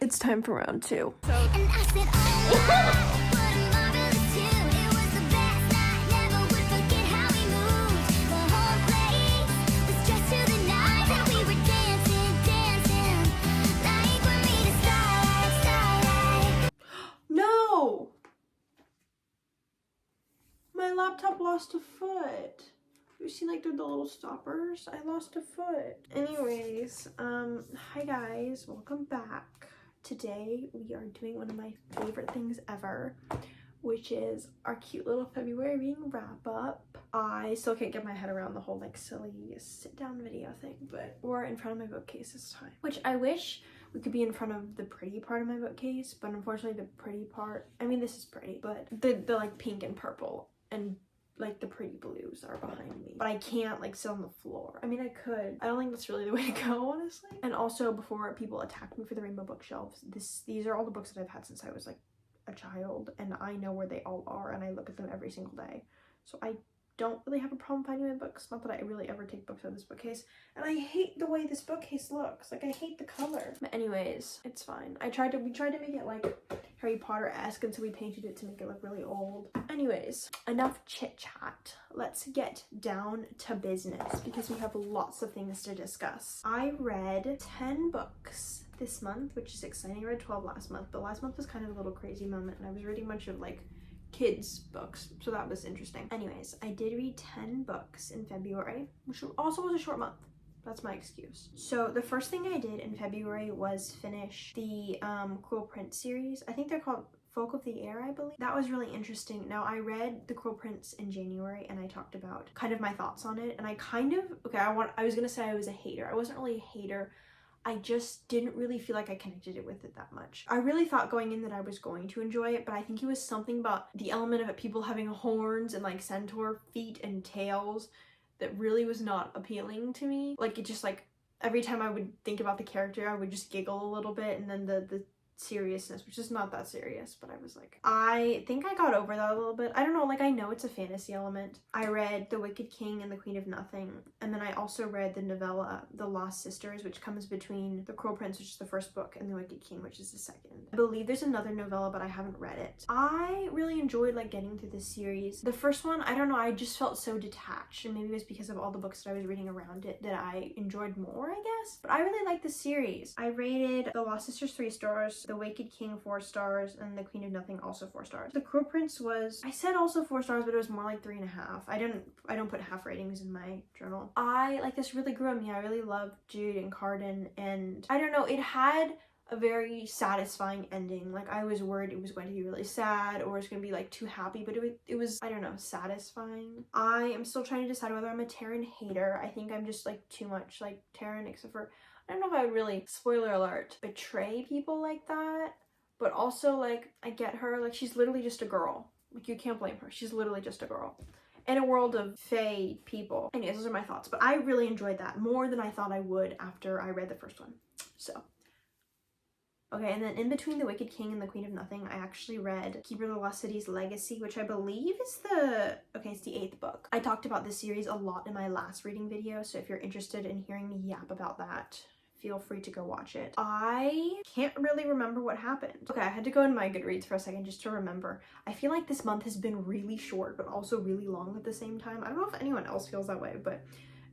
It's time for round two. No! My laptop lost a foot. You see like the little stoppers? I lost a foot. Anyways, hi guys, welcome back. Today we are doing one of my favorite things ever, which is our cute little February reading wrap up. I still can't get my head around the whole like silly sit down video thing, but we're in front of my bookcase this time, which I wish we could be in front of the pretty part of my bookcase, but unfortunately the pretty part, I mean this is pretty, but the like pink and purple and like the pretty blues are behind me, but I can't like sit on the floor. I mean I could. I don't think that's really the way to go, honestly. And also, before people attack me for the rainbow bookshelves, these are all the books that I've had since I was like a child, and I know where they all are and I look at them every single day, so I don't really have a problem finding my books. Not that I really ever take books out of this bookcase, and I hate the way this bookcase looks. Like I hate the color, but anyways, it's fine. We tried to make it like Harry Potter-esque, and so we painted it to make it look really old. Anyways, enough chit chat. Let's get down to business because we have lots of things to discuss. I read 10 books this month, which is exciting. I read 12 last month, but last month was kind of a little crazy moment, and I was reading a bunch of like kids books, so that was interesting. Anyways, I did read 10 books in February, which also was a short month. That's my excuse. So the first thing I did in February was finish the Cruel Prince series. I think they're called Folk of the Air, I believe. That was really interesting. Now I read The Cruel Prince in January and I talked about kind of my thoughts on it, and I kind of, I was gonna say I was a hater. I wasn't really a hater. I just didn't really feel like I connected it with it that much. I really thought going in that I was going to enjoy it, but I think it was something about the element of it, people having horns and like centaur feet and tails, that really was not appealing to me. Like it just like, every time I would think about the character, I would just giggle a little bit, and then the seriousness, which is not that serious, but I was like, I think I got over that a little bit. I don't know, like I know it's a fantasy element. I read The Wicked King and The Queen of Nothing, and then I also read the novella The Lost Sisters, which comes between The Cruel Prince, which is the first book, and The Wicked King, which is the second. I believe there's another novella, but I haven't read it. I really enjoyed like getting through this series. The first one, I don't know, I just felt so detached, and maybe it was because of all the books that I was reading around it that I enjoyed more, I guess. But I really liked the series. I rated The Lost Sisters 3 stars, The Wicked King 4 stars, and The Queen of Nothing also 4 stars. The Cruel Prince was, I said also 4 stars, but it was more like 3.5. I don't put half ratings in my journal. This really grew on me. I really loved Jude and Carden, and I don't know, it had a very satisfying ending. Like I was worried it was going to be really sad or it's going to be like too happy, but it was, I don't know, satisfying. I am still trying to decide whether I'm a Taryn hater. I think I'm just like too much like Taryn, except for I don't know if I would really, spoiler alert, betray people like that, but also like I get her, like she's literally just a girl. Like you can't blame her. She's literally just a girl in a world of fae people. Anyways, those are my thoughts, but I really enjoyed that more than I thought I would after I read the first one. So okay, and then in between The Wicked King and The Queen of Nothing, I actually read Keeper of the Lost City's Legacy, which I believe is it's the 8th book. I talked about this series a lot in my last reading video, so if you're interested in hearing me yap about that, feel free to go watch it. I can't really remember what happened. Okay, I had to go in my Goodreads for a second just to remember. I feel like this month has been really short, but also really long at the same time. I don't know if anyone else feels that way, but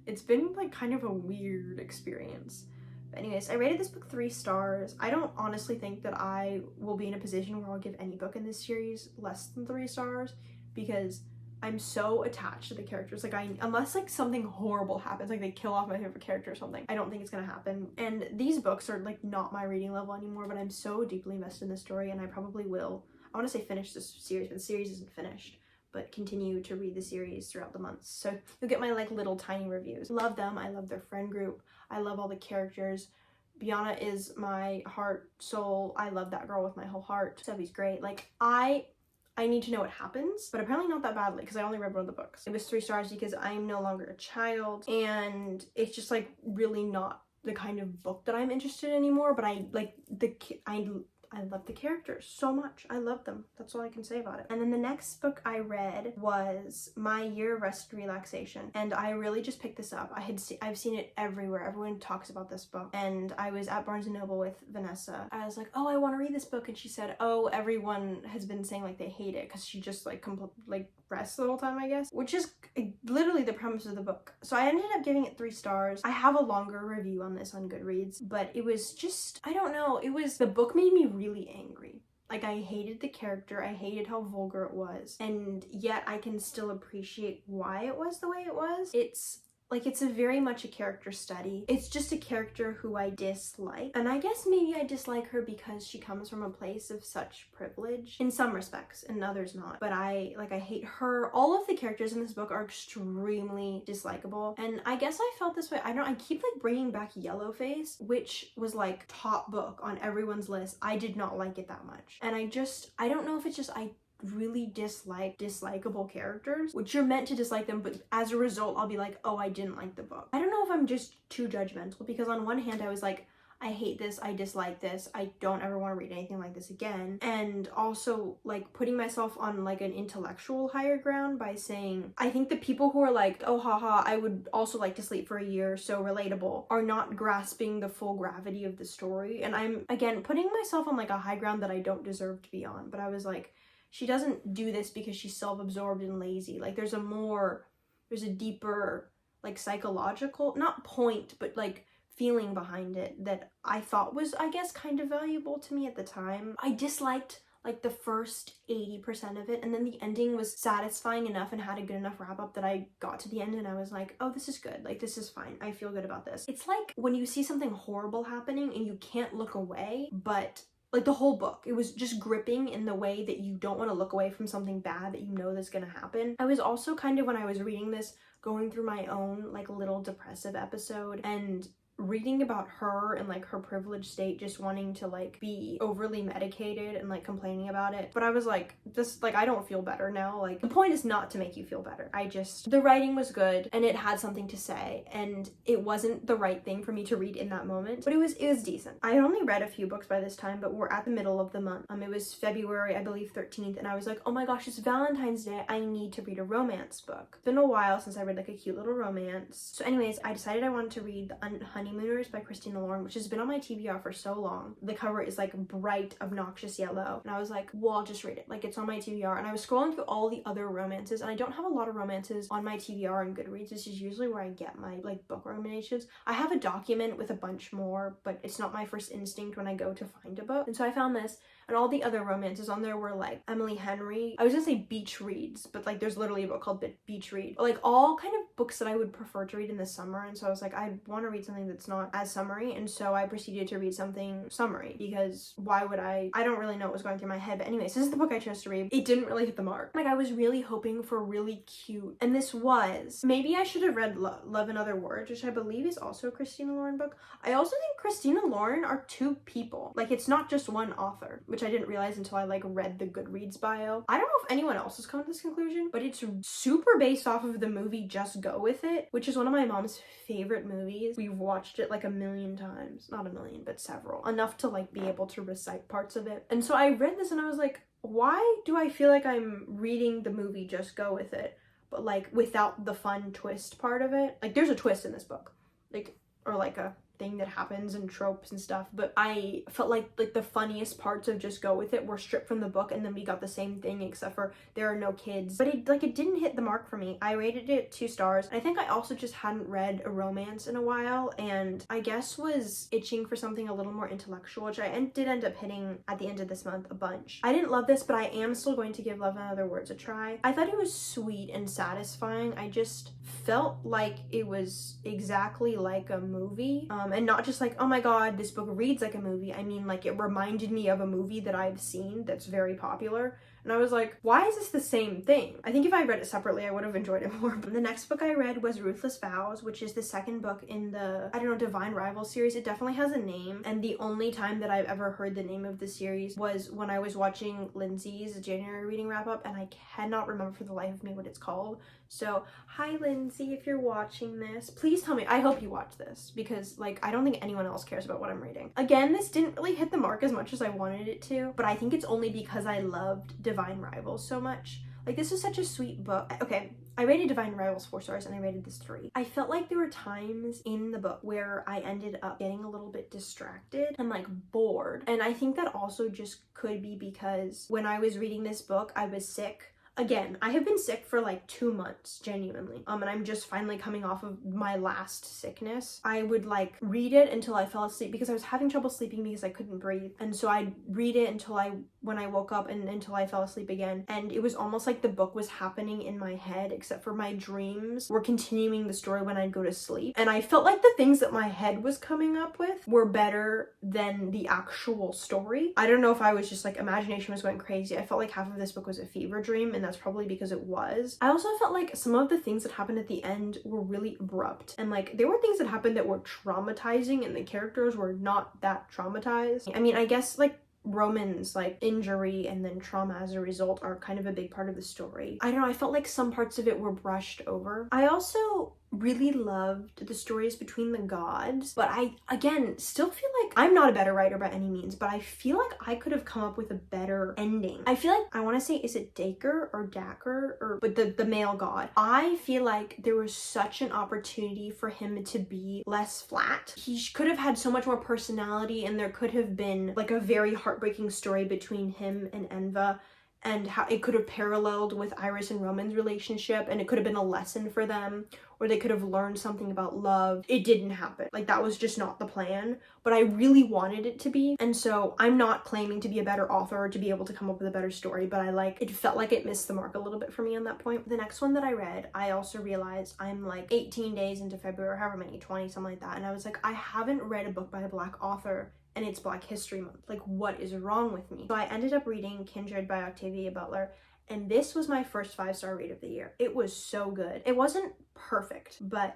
it's been like kind of a weird experience. But anyways, I rated this book 3 stars. I don't honestly think that I will be in a position where I'll give any book in this series less than 3 stars, because I'm so attached to the characters. Like unless like something horrible happens, like they kill off my favorite character or something, I don't think it's gonna happen. And these books are like not my reading level anymore, but I'm so deeply invested in this story, and I probably will, I want to say finish this series, but the series isn't finished, but continue to read the series throughout the months. So you'll get my like little tiny reviews. Love them. I love their friend group. I love all the characters. Bianna is my heart, soul. I love that girl with my whole heart. Steffi's great. Like I need to know what happens, but apparently not that badly because I only read one of the books. It was 3 stars because I'm no longer a child, and it's just like really not the kind of book that I'm interested in anymore, but I like I I love the characters so much. I love them. That's all I can say about it. And then the next book I read was My Year of Rest and Relaxation, and I really just picked this up. I've seen it everywhere. Everyone talks about this book, and I was at Barnes & Noble with Vanessa. I was like, oh, I want to read this book, and she said, oh, everyone has been saying like they hate it because she just like rests the whole time, I guess, which is literally the premise of the book. So I ended up giving it 3 stars. I have a longer review on this on Goodreads, but it was just, I don't know, the book made me really angry. Like, I hated the character, I hated how vulgar it was, and yet I can still appreciate why it was the way it was. It's a very much a character study. It's just a character who I dislike. And I guess maybe I dislike her because she comes from a place of such privilege in some respects, and others not. But I hate her. All of the characters in this book are extremely dislikable. And I guess I felt this way. I keep like bringing back Yellowface, which was like top book on everyone's list. I did not like it that much. And I don't know if it's just I really dislike dislikable characters, which you're meant to dislike them, but as a result I'll be like, oh, I didn't like the book. I don't know if I'm just too judgmental, because on one hand I was like, I hate this, I dislike this, I don't ever want to read anything like this again, and also like putting myself on like an intellectual higher ground by saying, I think the people who are like, oh haha, I would also like to sleep for a year, so relatable, are not grasping the full gravity of the story. And I'm again putting myself on like a high ground that I don't deserve to be on, but I was like, she doesn't do this because she's self-absorbed and lazy. Like there's a deeper like psychological, not point, but like feeling behind it that I thought was, I guess, kind of valuable to me at the time. I disliked like the first 80% of it, and then the ending was satisfying enough and had a good enough wrap up that I got to the end and I was like, oh, this is good, like this is fine, I feel good about this. It's like when you see something horrible happening and you can't look away, but like the whole book, it was just gripping in the way that you don't want to look away from something bad that you know that's gonna happen. I was also kind of, when I was reading this, going through my own like little depressive episode and reading about her and like her privileged state, just wanting to like be overly medicated and like complaining about it. But I was like, this, like, I don't feel better now. Like, the point is not to make you feel better. The writing was good and it had something to say, and it wasn't the right thing for me to read in that moment, but it was decent. I had only read a few books by this time, but we're at the middle of the month. It was February, I believe 13th, and I was like, oh my gosh, it's Valentine's Day, I need to read a romance book. It's been a while since I read like a cute little romance. So anyways, I decided I wanted to read The Honeymooners by Christina Lauren, which has been on my TBR for so long. The cover is like bright, obnoxious yellow, and I was like, well, I'll just read it. Like, it's on my TBR, and I was scrolling through all the other romances, and I don't have a lot of romances on my TBR and Goodreads. This is usually where I get my like book recommendations. I have a document with a bunch more, but it's not my first instinct when I go to find a book. And so I found this, and all the other romances on there were like Emily Henry. I was gonna say beach reads, but like there's literally a book called Beach Read. Like all kind of books that I would prefer to read in the summer, and so I was like, I want to read something that's not as summery, and so I proceeded to read something summery, because why would I don't really know what was going through my head. But anyways, this is the book I chose to read. It didn't really hit the mark. Like, I was really hoping for really cute, and this was, maybe I should have read Love in Other Words, which I believe is also a Christina Lauren book. I also think Christina Lauren are 2 people. Like, it's not just one author, which I didn't realize until I like read the Goodreads bio. I don't know if anyone else has come to this conclusion, but it's super based off of the movie Just Go With It, which is one of my mom's favorite movies. We've watched it like a million times. Not a million, but several. Enough to like be able to recite parts of it. And so I read this and I was like, why do I feel like I'm reading the movie Just Go With It, but like without the fun twist part of it? Like, there's a twist in this book. Like, or like a thing that happens and tropes and stuff, but I felt like the funniest parts of Just Go With It were stripped from the book, and then we got the same thing except for there are no kids. But it didn't hit the mark for me. I rated it 2 stars. I think I also just hadn't read a romance in a while, and I guess was itching for something a little more intellectual, which I did end up hitting at the end of this month a bunch. I didn't love this, but I am still going to give Love in Other Words a try. I thought it was sweet and satisfying. I just felt like it was exactly like a movie, and not just like, oh my god, this book reads like a movie. I mean, like, it reminded me of a movie that I've seen that's very popular, And I was like, why is this the same thing? I think if I read it separately, I would have enjoyed it more. The next book I read was Ruthless Vows, which is the second book in the, I don't know, Divine Rival series. It definitely has a name. And the only time that I've ever heard the name of the series was when I was watching Lindsay's January reading wrap up, and I cannot remember for the life of me what it's called. So hi Lindsay, if you're watching this, please tell me. I hope you watch this, because like I don't think anyone else cares about what I'm reading. Again, this didn't really hit the mark as much as I wanted it to, but I think it's only because I loved Divine Rivals so much. Like, this is such a sweet book. Okay, I rated Divine Rivals 4 stars and I rated this 3. I felt like there were times in the book where I ended up getting a little bit distracted and like bored. And I think that also just could be because when I was reading this book, I was sick. Again, I have been sick for like 2 months, genuinely. And I'm just finally coming off of my last sickness. I would like read it until I fell asleep because I was having trouble sleeping because I couldn't breathe. And so I'd read it until when I woke up and until I fell asleep again. And it was almost like the book was happening in my head, except for my dreams were continuing the story when I'd go to sleep. And I felt like the things that my head was coming up with were better than the actual story. I don't know if I was just like, imagination was going crazy. I felt like half of this book was a fever dream, and that's probably because it was. I also felt like some of the things that happened at the end were really abrupt, and like there were things that happened that were traumatizing and the characters were not that traumatized. I mean, I guess like Roman's like injury and then trauma as a result are kind of a big part of the story. I don't know, I felt like some parts of it were brushed over. I also really loved the stories between the gods, but I again still feel like I'm not a better writer by any means, but I feel like I could have come up with a better ending. I feel like, I want to say, is it Daker or Dacker, or but the male god, I feel like there was such an opportunity for him to be less flat. He could have had so much more personality, and there could have been like a very heartbreaking story between him and Enva, and how it could have paralleled with Iris and Roman's relationship, and it could have been a lesson for them, or they could have learned something about love. It didn't happen. Like, that was just not the plan, but I really wanted it to be. And so I'm not claiming to be a better author or to be able to come up with a better story, but it felt like it missed the mark a little bit for me on that point. The next one that I read, I also realized I'm like 18 days into February, or however many, 20, something like that, and I was like, I haven't read a book by a Black author, and it's Black History Month. Like, what is wrong with me? So I ended up reading Kindred by Octavia Butler, and this was my first 5-star read of the year. It was so good. It wasn't perfect, but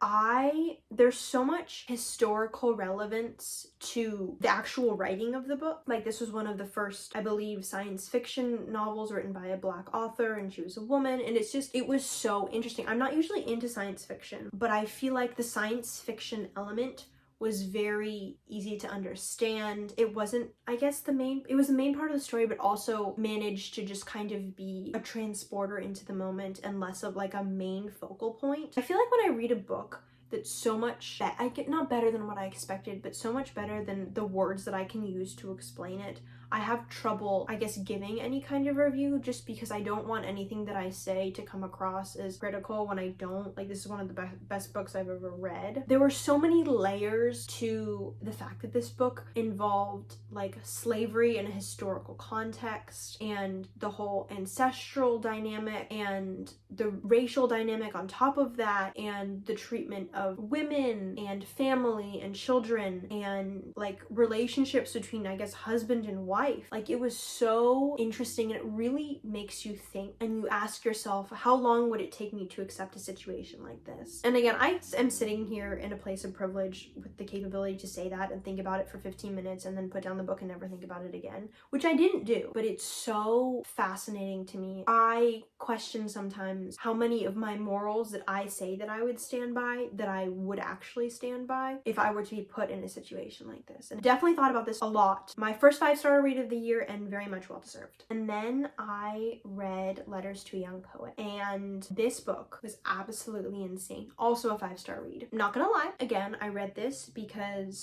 there's so much historical relevance to the actual writing of the book. Like, this was one of the first, I believe, science fiction novels written by a Black author, and she was a woman, and it was so interesting. I'm not usually into science fiction, but I feel like the science fiction element was very easy to understand. It wasn't, I guess, it was the main part of the story, but also managed to just kind of be a transporter into the moment and less of like a main focal point. I feel like when I read a book that's so much, I get not better than what I expected, but so much better than the words that I can use to explain it, I have trouble, I guess, giving any kind of review, just because I don't want anything that I say to come across as critical when I don't. Like, this is one of the best books I've ever read. There were so many layers to the fact that this book involved like slavery in a historical context, and the whole ancestral dynamic, and the racial dynamic on top of that, and the treatment of women and family and children, and like relationships between, I guess, husband and wife. Like, it was so interesting, and it really makes you think, and you ask yourself, how long would it take me to accept a situation like this? And again, I am sitting here in a place of privilege with the capability to say that and think about it for 15 minutes and then put down the book and never think about it again, which I didn't do, but it's so fascinating to me. I question sometimes how many of my morals that I say that I would stand by, that I would actually stand by if I were to be put in a situation like this. And I definitely thought about this a lot. My first 5-star read of the year, and very much well deserved. And then I read Letters to a Young Poet, and this book was absolutely insane. Also a 5-star read. Not gonna lie, again, I read this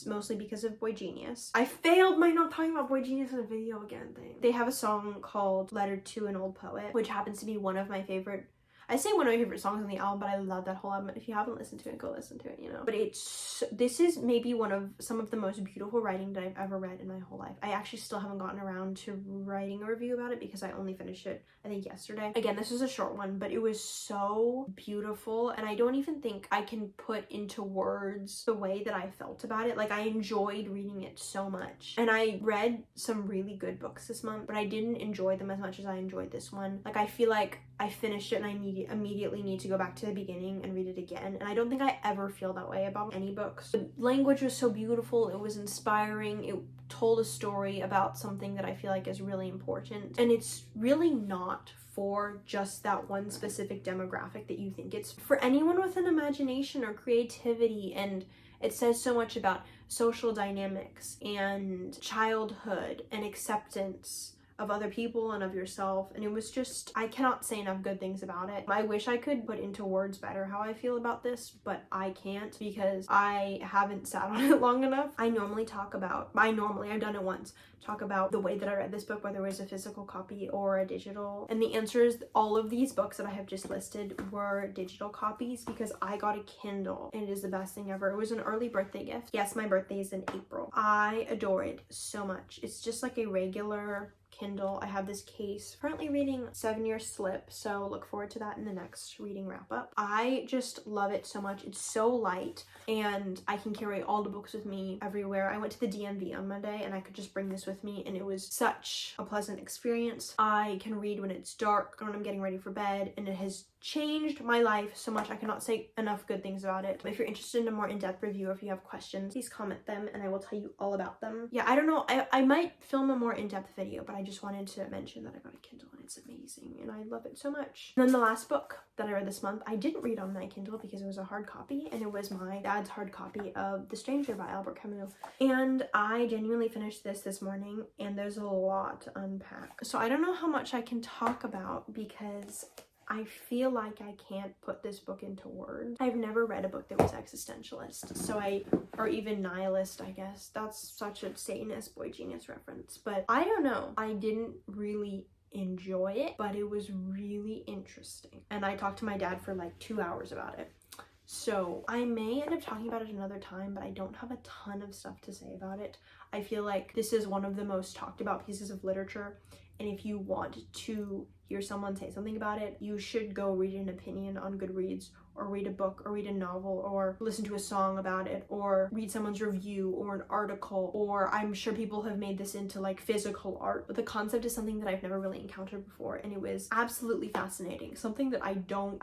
mostly because of Boy Genius. I failed my not talking about Boy Genius in a video again thing. They have a song called Letter to an Old Poet, which happens to be one of my favorite, I say one of my favorite songs on the album, but I love that whole album. If you haven't listened to it, go listen to it, you know. But this is maybe some of the most beautiful writing that I've ever read in my whole life. I actually still haven't gotten around to writing a review about it because I only finished it, I think, yesterday. Again, this was a short one, but it was so beautiful, and I don't even think I can put into words the way that I felt about it. Like, I enjoyed reading it so much, and I read some really good books this month, but I didn't enjoy them as much as I enjoyed this one. Like, I feel like I finished it and I immediately need to go back to the beginning and read it again, and I don't think I ever feel that way about any books. The language was so beautiful, it was inspiring, it told a story about something that I feel like is really important, and it's really not for just that one specific demographic that you think. It's for anyone with an imagination or creativity, and it says so much about social dynamics and childhood and acceptance of other people and of yourself, and it was just, I cannot say enough good things about it. I wish I could put into words better how I feel about this, but I can't because I haven't sat on it long enough. I've done it once, talk about the way that I read this book, whether it was a physical copy or a digital, and the answer is all of these books that I have just listed were digital copies because I got a Kindle, and it is the best thing ever. It was an early birthday gift. Yes, my birthday is in April. I adore it so much. It's just like a regular Kindle. I have this case. Currently reading 7 Year Slip, so look forward to that in the next reading wrap up. I just love it so much. It's so light, and I can carry all the books with me everywhere. I went to the DMV on Monday, and I could just bring this with me, and it was such a pleasant experience. I can read when it's dark, when I'm getting ready for bed, and it has changed my life so much. I cannot say enough good things about it. If you're interested in a more in-depth review, or if you have questions, please comment them and I will tell you all about them. Yeah, I don't know, I might film a more in-depth video, but I just wanted to mention that I got a Kindle and it's amazing and I love it so much. And then the last book that I read this month, I didn't read on my Kindle because it was a hard copy, and it was my dad's hard copy of The Stranger by Albert Camus, and I genuinely finished this morning, and there's a lot to unpack. So I don't know how much I can talk about because I feel like I can't put this book into words. I've never read a book that was existentialist, or even nihilist, I guess. That's such a Satanist boy genius reference, but I don't know. I didn't really enjoy it, but it was really interesting, and I talked to my dad for like 2 hours about it. So I may end up talking about it another time, but I don't have a ton of stuff to say about it. I feel like this is one of the most talked about pieces of literature, and if you want to hear someone say something about it, you should go read an opinion on Goodreads, or read a book, or read a novel, or listen to a song about it, or read someone's review or an article, or I'm sure people have made this into like physical art, but the concept is something that I've never really encountered before, and it was absolutely fascinating. Something that I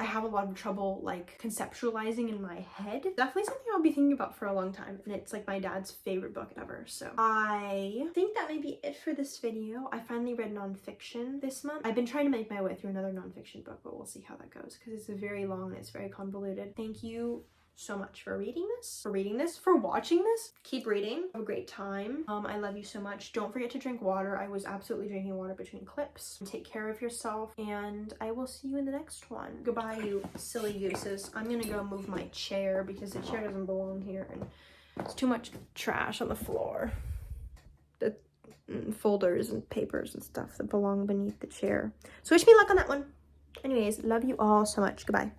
have a lot of trouble like conceptualizing in my head. Definitely something I'll be thinking about for a long time, and it's like my dad's favorite book ever. So I think that may be it for this video. I finally read nonfiction this month. I've been trying to make my way through another nonfiction book, but we'll see how that goes because it's very long and it's very convoluted. Thank you so much for watching this. Keep reading. Have a great time. I love you so much. Don't forget to drink water. I was absolutely drinking water between clips. Take care of yourself, and I will see you in the next one. Goodbye, you silly gooses. I'm gonna go move my chair because the chair doesn't belong here, and there's too much trash on the floor. The folders and papers and stuff that belong beneath the chair. So wish me luck on that one. Anyways, love you all so much. Goodbye.